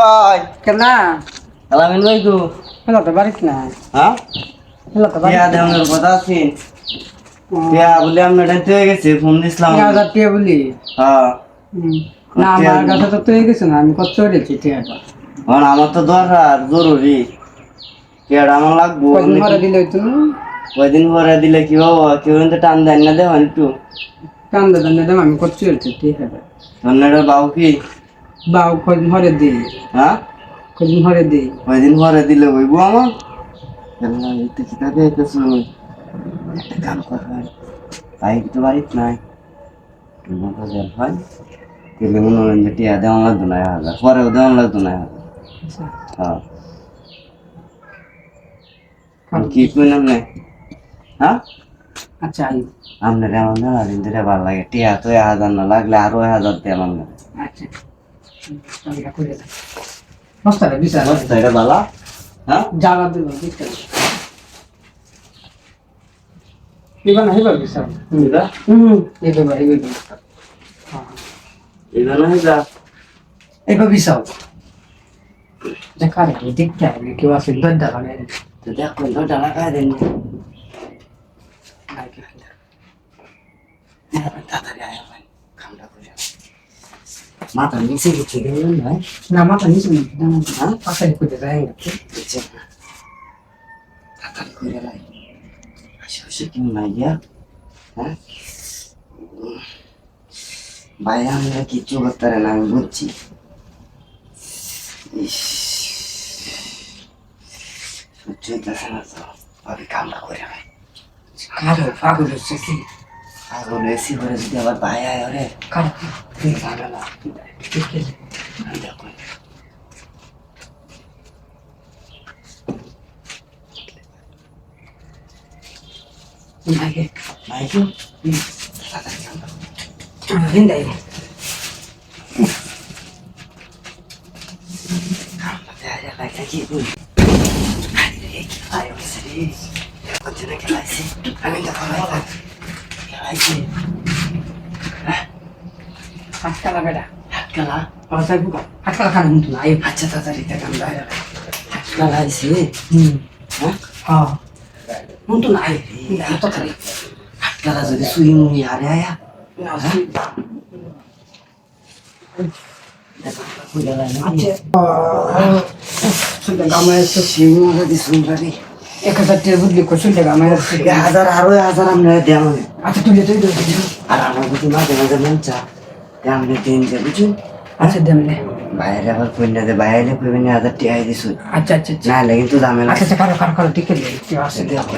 ভাই কেনা আলামিন ভাই তো হলো তো বাড়িস না হ্যাঁ হলো তো ইয়া দেওয়ার কথা আছে ইয়া বলে আমি ডাইতে হয়ে গেছে ফোন দিছিলাম 3000 টাকা বলি হ্যাঁ না আমার কাছে তো তুই গেছ না আমি কত চড়েছি টাকাটা আমার তো দরকার জরুরি কেডা আমার লাগবো কদিন পরে দিলে তুমি কয়দিন পরে দিলে কি বাবা কেউ কিন্তু টান দেন না দেওয়া একটু কান্দা দান্দা দাম আমি কত চড়েছি টাকাটা ধন্যবাদ বাবু কি বাউ কদিন পরে দিই হ্যাঁ কদিন পরে দিই কয়দিন পরে দিলে বইবো আমার একটা কাম করবেন ভাই তো বাড়িতে নাই হয় তেলে মনে হয় যে টিয়া দেওয়া লাগতো না 1000 পরেও দেওয়া লাগতো না 1000 হ্যাঁ কি কইলাম না হ্যাঁ আচ্ছা আই আপনার এমন না দিন ধরে ভালো লাগে টিয়া তো 1000 না লাগলে আরো 1000 দিয়ে আমার না আচ্ছা আমি করে দাও মস্তারে বিচার বস্তা এটা বালা হ্যাঁ জায়গা দেব বিচার এবার না এবার বিচার এবার এবার না যা এবার বিচার দেখা রে দেখতে হবে কেউ আছে দরজা লাগাই তো দেখো নটা লাগাই দেন তাড়াতাড়ি আয় ভাই কামটা করে মাথা নিচে গেছে গেলেন ভাই না মাথা নিচে না পাশে করে যায় তাড়াতাড়ি করে লাই আশেপাশে কেউ নাই গিয়া হ্যাঁ ভাই আমরা কিচ্ছু করতে পারে না আমি বুঝছি সহ্য হইতেছে না তো ভাবি কামটা করে ভাই কারো পাগল হচ্ছে কি আগুন এসি করে যদি আবার ভাই আয় ওরে কারো তুই জানে না দেখো লাগে ভাই তো তাড়াতাড়ি কামটা হিন্দাই কামটা দেয়া লাগে কি বলি আয় ওসে রে কতদিন খেলাইছি আমি তো খেলাইছি হাতকালা বেটা হাতকালা পাশে বুকা হাতকালা খান কিন্তু না এই আচ্ছা তাড়াতাড়ি কামটা হাতকালা আইছে হ্যাঁ হ্যাঁ কিন্তু না এই তো খালি হাতকালা যদি সুই মুই হারে আয়া না সুন্দর গামায় তো সিমুরা দি সুন্দরী 1000 টাকা বুঝলি কত টাকা গামায় 1000 আরো 1000 আমরা দেব আচ্ছা তুই তুই আর আমার বুঝি মাঝে মাঝে মন চা আমরা দিন যে বুঝুন আচ্ছা দেমনে বাইরে আবার কইনা যে বাইরে কইবেন 1000 টাকা দিছু আচ্ছা আচ্ছা না লাগে কিন্তু দামে আচ্ছা কারো ঠিক আছে দেখো